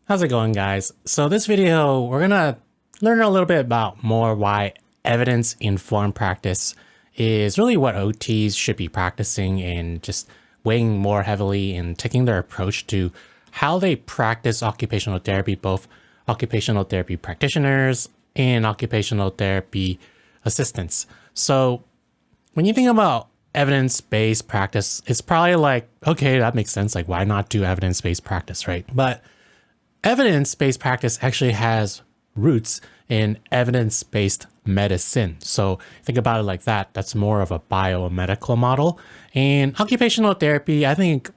How's it going, guys? So this video, we're gonna learn a little bit about more why evidence-informed practice is really what OTs should be practicing and just weighing more heavily and taking their approach to how they practice occupational therapy, both occupational therapy practitioners and occupational therapy assistants. So when you think about evidence-based practice, it's probably like, okay, that makes sense. Like, why not do evidence-based practice, right? But evidence-based practice actually has roots in evidence-based medicine. So think about it like that. That's more of a biomedical model. And occupational therapy, I think,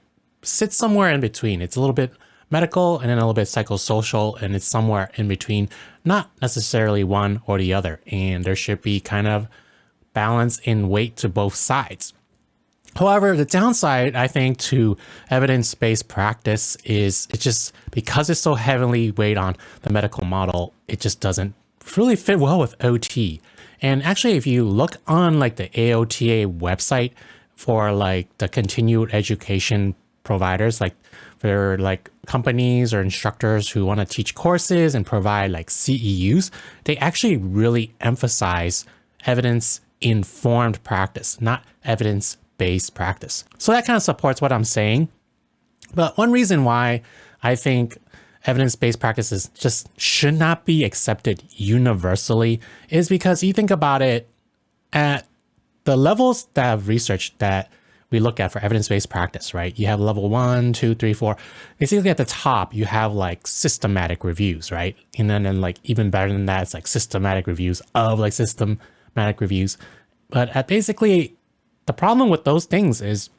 sits somewhere in between. It's a little bit medical and then a little bit psychosocial, and it's somewhere in between, not necessarily one or the other. And there should be kind of balance in weight to both sides. However, the downside, I think, to evidence-based practice is it just, because it's so heavily weighed on the medical model, it just doesn't really fit well with OT. And actually, if you look on like the AOTA website for like the continued education providers, like for like companies or instructors who want to teach courses and provide like CEUs, they actually really emphasize evidence-informed practice, not evidence-based practice. So that kind of supports what I'm saying. But one reason why I think evidence-based practices just should not be accepted universally is because you think about it, at the levels that of research that we look at for evidence-based practice, right? You have level 1, 2, 3, 4. Basically at the top, you have like systematic reviews, right? And then like even better than that, it's like systematic reviews of like systematic reviews. But at basically, the problem with those things is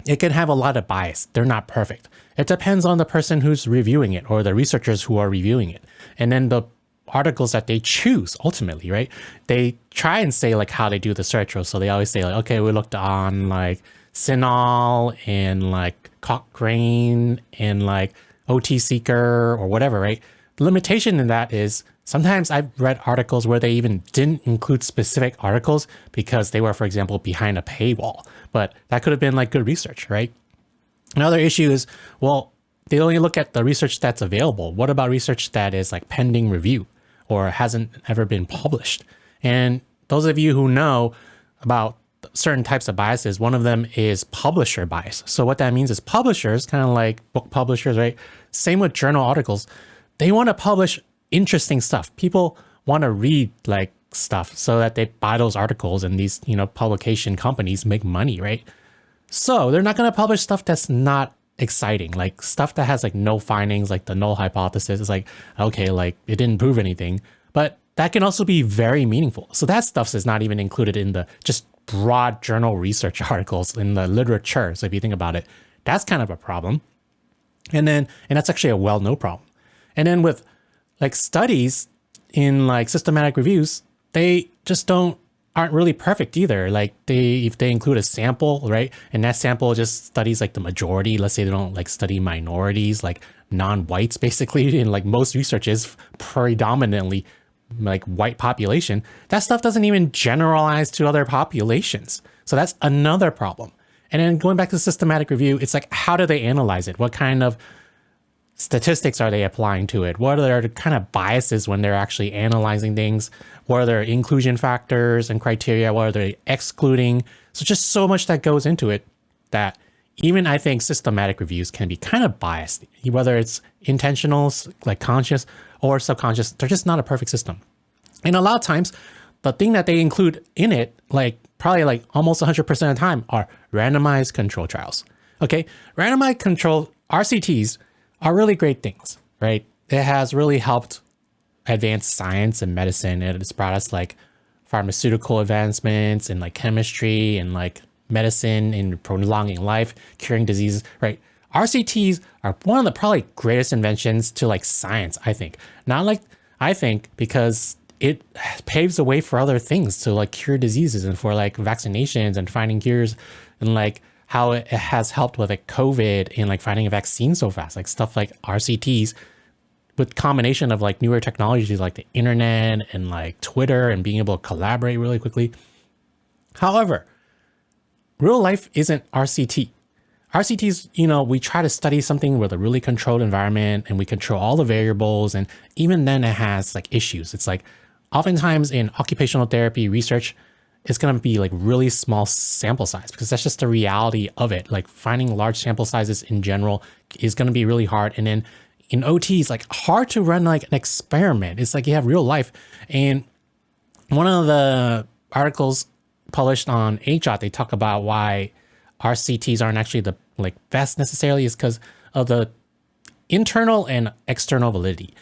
it can have a lot of bias. They're not perfect. It depends on the person who's reviewing it or the researchers who are reviewing it. And then the articles that they choose ultimately, right? They try and say like how they do the search. So they always say like, okay, we looked on like Sinol and like Cochrane and like OT Seeker or whatever, right? The limitation in that is sometimes I've read articles where they even didn't include specific articles because they were, for example, behind a paywall, but that could have been like good research, right? Another issue is, well, they only look at the research that's available. What about research that is like pending review or hasn't ever been published? And those of you who know about certain types of biases, one of them is publisher bias. So what that means is publishers, kind of like book publishers, right? Same with journal articles. They want to publish interesting stuff. People want to read like stuff so that they buy those articles, and these, publication companies make money, right? So they're not going to publish stuff that's not exciting, like stuff that has like no findings, like the null hypothesis. It's like, okay, like it didn't prove anything, but that can also be very meaningful. So that stuff is not even included in the just broad journal research articles in the literature. So if you think about it, that's kind of a problem. And that's actually a well-known problem. And then with like studies in like systematic reviews, they just aren't really perfect either. Like if they include a sample, right? And that sample just studies like the majority, let's say they don't like study minorities, like non-whites basically, and like most research is predominantly like white population, that stuff doesn't even generalize to other populations. So that's another problem. And then going back to systematic review, it's like, how do they analyze it? What kind of statistics are they applying to it? What are their kind of biases when they're actually analyzing things? What are their inclusion factors and criteria? What are they excluding? So just so much that goes into it that even I think systematic reviews can be kind of biased, whether it's intentional, like conscious or subconscious. They're just not a perfect system. And a lot of times the thing that they include in it, like probably like almost 100% of the time, are randomized control trials. Okay. Randomized control RCTs are really great things, right? It has really helped advance science and medicine. And it's brought us like pharmaceutical advancements and like chemistry and like medicine and prolonging life, curing diseases, right? RCTs are one of the probably greatest inventions to like science, I think. Not like, I think, because it paves the way for other things to like cure diseases and for like vaccinations and finding cures, and like how it has helped with like COVID and like finding a vaccine so fast, like stuff like RCTs with combination of like newer technologies like the internet and like Twitter and being able to collaborate really quickly. However, real life isn't RCT. RCTs, you know, we try to study something with a really controlled environment and we control all the variables. And even then it has like issues. It's like oftentimes in occupational therapy research, it's going to be like really small sample size because that's just the reality of it. Like finding large sample sizes in general is going to be really hard. And then in OT, it's like hard to run like an experiment. It's like you have real life. And one of the articles published on HOT, they talk about why RCTs aren't actually the like best necessarily is because of the internal and external validity.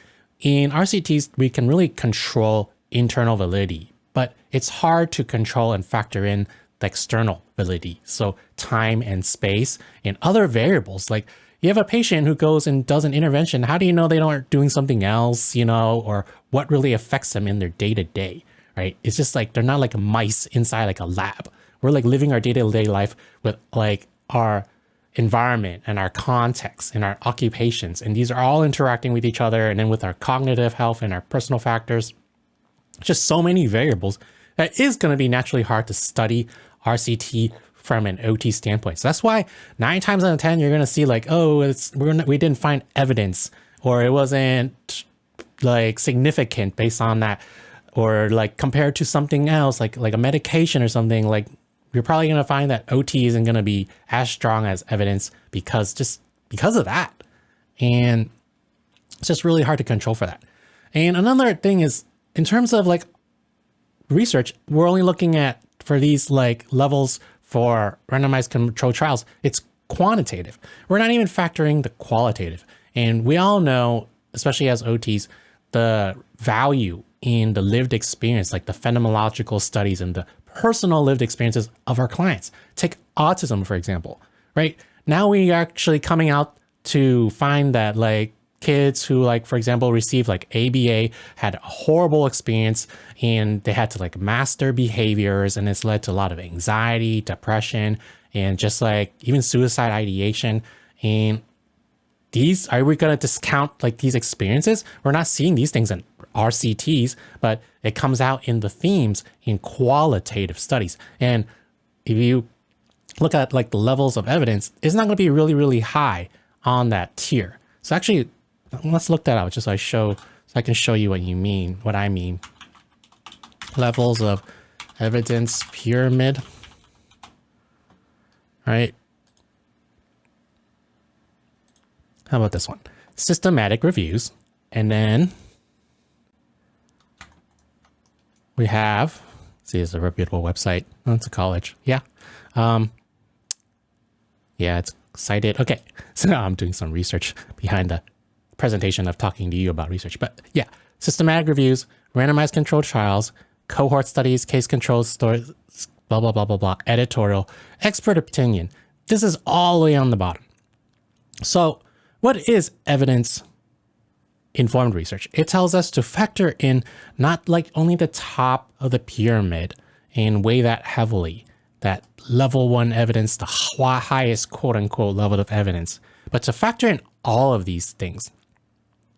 In RCTs, we can really control internal validity, but it's hard to control and factor in the external validity. So time and space and other variables. Like you have a patient who goes and does an intervention. How do you know they aren't doing something else, you know, or what really affects them in their day-to-day, right? It's just like, they're not like mice inside like a lab. We're like living our day-to-day life with like our environment and our context and our occupations. And these are all interacting with each other. And then with our cognitive health and our personal factors, just so many variables that is going to be naturally hard to study RCT from an OT standpoint. So that's why 9 times out of 10, you're going to see like, oh, we didn't find evidence, or it wasn't like significant based on that, or like compared to something else, like a medication or something. Like you're probably going to find that OT isn't going to be as strong as evidence because of that. And it's just really hard to control for that. And another thing is, in terms of like research, we're only looking at for these like levels for randomized controlled trials, it's quantitative. We're not even factoring the qualitative. And we all know, especially as OTs, the value in the lived experience, like the phenomenological studies and the personal lived experiences of our clients. Take autism, for example, right? Now we are actually coming out to find that like kids who like, for example, received like ABA had a horrible experience and they had to like master behaviors, and it's led to a lot of anxiety, depression, and just like even suicide ideation. And are we going to discount like these experiences? We're not seeing these things in RCTs, but it comes out in the themes in qualitative studies. And if you look at like the levels of evidence, it's not going to be really, really high on that tier. So actually, let's look that out just so I can show you what I mean. Levels of evidence pyramid, right? How about this one? Systematic reviews. And then we have, see, it's a reputable website. Oh, it's a college. Yeah. Yeah, it's cited. Okay. So now I'm doing some research behind the presentation of talking to you about research. But yeah, systematic reviews, randomized controlled trials, cohort studies, case control stories, blah, blah, blah, blah, blah, editorial, expert opinion. This is all the way on the bottom. So what is evidence-informed research? It tells us to factor in not like only the top of the pyramid and weigh that heavily, that level 1 evidence, the highest quote-unquote level of evidence, but to factor in all of these things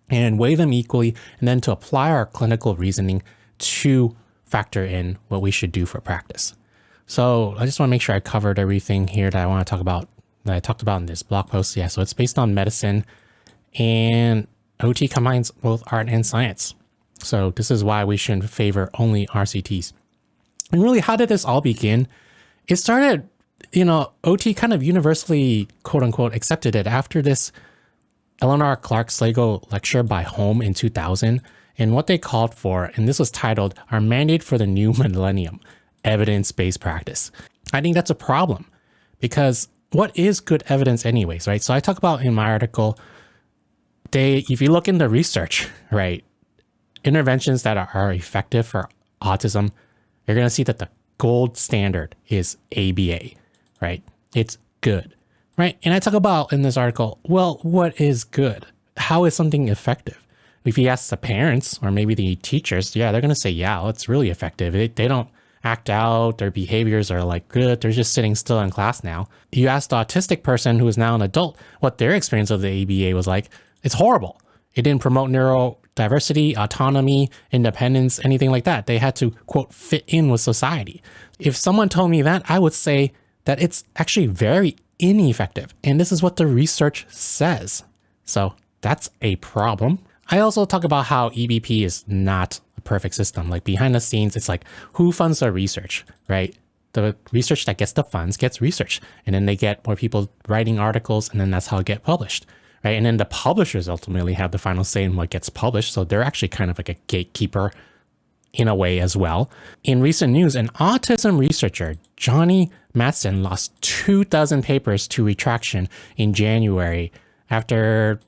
and weigh them equally, and then to apply our clinical reasoning to factor in what we should do for practice. So I just want to make sure I covered everything here that I want to talk about, that I talked about in this blog post. Yeah, so it's based on medicine, and OT combines both art and science. So this is why we shouldn't favor only RCTs. And really, how did this all begin? It started, OT kind of universally, quote unquote, accepted it after this Eleanor Clark Slagle lecture by Home in 2000. And what they called for, and this was titled, Our Mandate for the New Millennium, Evidence-Based Practice. I think that's a problem, because what is good evidence anyways, right? So I talk about in my article, if you look into research, right, interventions that are effective for autism, you're going to see that the gold standard is ABA, right? It's good, right? And I talk about in this article, well, what is good? How is something effective? If you ask the parents or maybe the teachers, yeah, they're going to say, yeah, it's really effective. They don't act out. Their behaviors are like good. They're just sitting still in class now. You ask the autistic person who is now an adult what their experience of the ABA was like. It's horrible. It didn't promote neurodiversity, autonomy, independence, anything like that. They had to, quote, fit in with society. If someone told me that, I would say that it's actually very ineffective. And this is what the research says. So that's a problem. I also talk about how EBP is not a perfect system. Like behind the scenes, it's like who funds the research, right? The research that gets the funds gets research. And then they get more people writing articles, and then that's how it gets published, right? And then the publishers ultimately have the final say in what gets published. So they're actually kind of like a gatekeeper in a way as well. In recent news, an autism researcher, Johnny Matson, lost 2,000 papers to retraction in January after,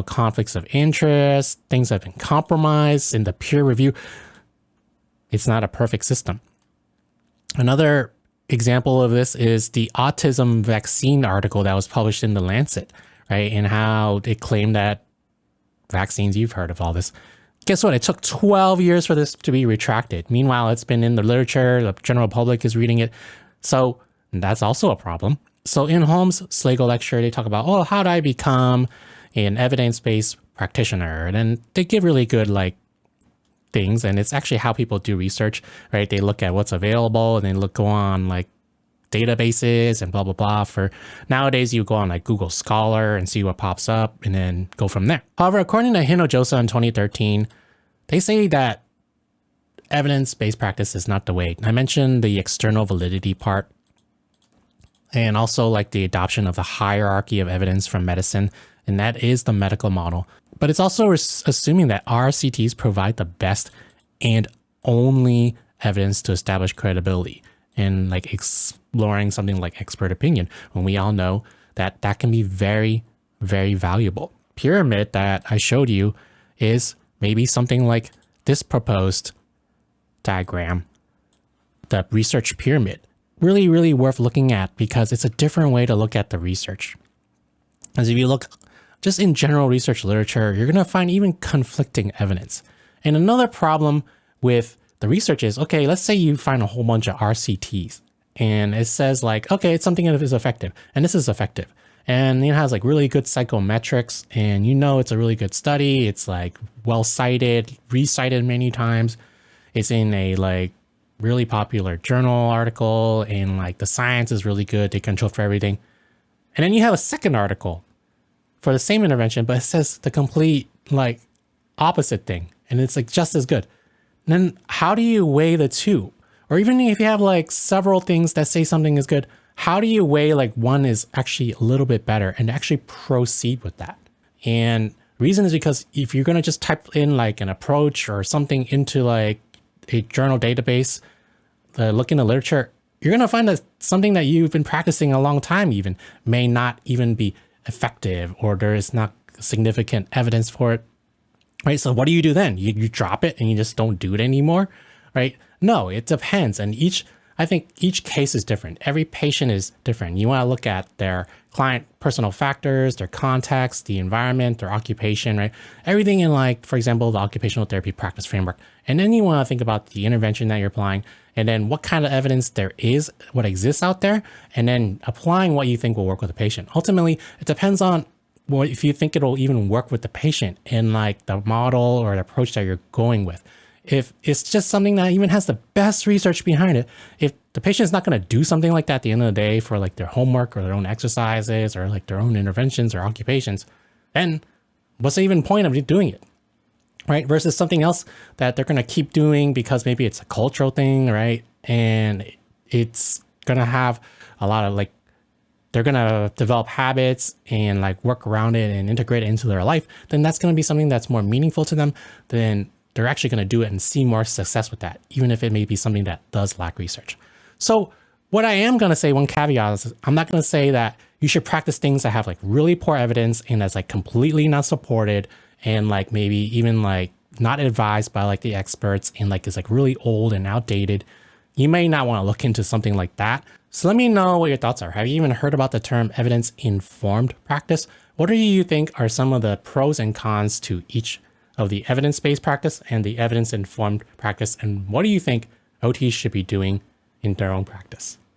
conflicts of interest, things have been compromised in the peer review. It's not a perfect system. Another example of this is the autism vaccine article that was published in The Lancet, right? And how it claimed that vaccines, you've heard of all this. Guess what? It took 12 years for this to be retracted. Meanwhile, it's been in the literature, the general public is reading it. So that's also a problem. So in Holmes' Sligo lecture, they talk about, how do I become an evidence-based practitioner? And then they give really good things, and it's actually how people do research, right? They look at what's available, and then go on databases and blah, blah, blah. For nowadays, you go on Google Scholar and see what pops up and then go from there. However, according to Hinojosa in 2013, they say that evidence-based practice is not the way. I mentioned the external validity part, and also the adoption of the hierarchy of evidence from medicine, and that is the medical model. But it's also assuming that RCTs provide the best and only evidence to establish credibility, and exploring something like expert opinion, when we all know that that can be very, very valuable. Pyramid that I showed you is maybe something like this proposed diagram, the research pyramid. Really, really worth looking at because it's a different way to look at the research. As if you look just in general research literature, you're going to find even conflicting evidence. And another problem with the research is, okay, let's say you find a whole bunch of RCTs and it says okay, it's something that is effective and this is effective. And it has really good psychometrics, and it's a really good study. It's well cited, recited many times. It's in a really popular journal article, and the science is really good. They control for everything. And then you have a second article for the same intervention, but it says the complete opposite thing, and it's just as good. And then how do you weigh the two? Or even if you have several things that say something is good, how do you weigh one is actually a little bit better and actually proceed with that? And reason is because if you're going to just type in an approach or something into a journal database, look in the literature, you're going to find that something that you've been practicing a long time even may not even be effective, or there is not significant evidence for it, right? So what do you do then? You drop it and you just don't do it anymore, right? No, it depends. And I think each case is different. Every patient is different. You want to look at their client personal factors, their context, the environment, their occupation, right? Everything in for example, the occupational therapy practice framework. And then you want to think about the intervention that you're applying, and then what kind of evidence there is, what exists out there, and then applying what you think will work with the patient. Ultimately, it depends on if you think it'll even work with the patient in the model or the approach that you're going with. If it's just something that even has the best research behind it, if the patient's not going to do something like that at the end of the day for their homework or their own exercises or their own interventions or occupations, then what's the even point of doing it, right? Versus something else that they're going to keep doing because maybe it's a cultural thing, right? And it's going to have a lot of they're going to develop habits and work around it and integrate it into their life. Then that's going to be something that's more meaningful to them. Then they're actually going to do it and see more success with that, even if it may be something that does lack research. So what I am going to say, one caveat is I'm not going to say that you should practice things that have really poor evidence and that's completely not supported and maybe even not advised by the experts and is really old and outdated. You may not want to look into something like that. So let me know what your thoughts are. Have you even heard about the term evidence-informed practice? What do you think are some of the pros and cons to each of the evidence-based practice and the evidence-informed practice? And what do you think OTs should be doing in their own practice?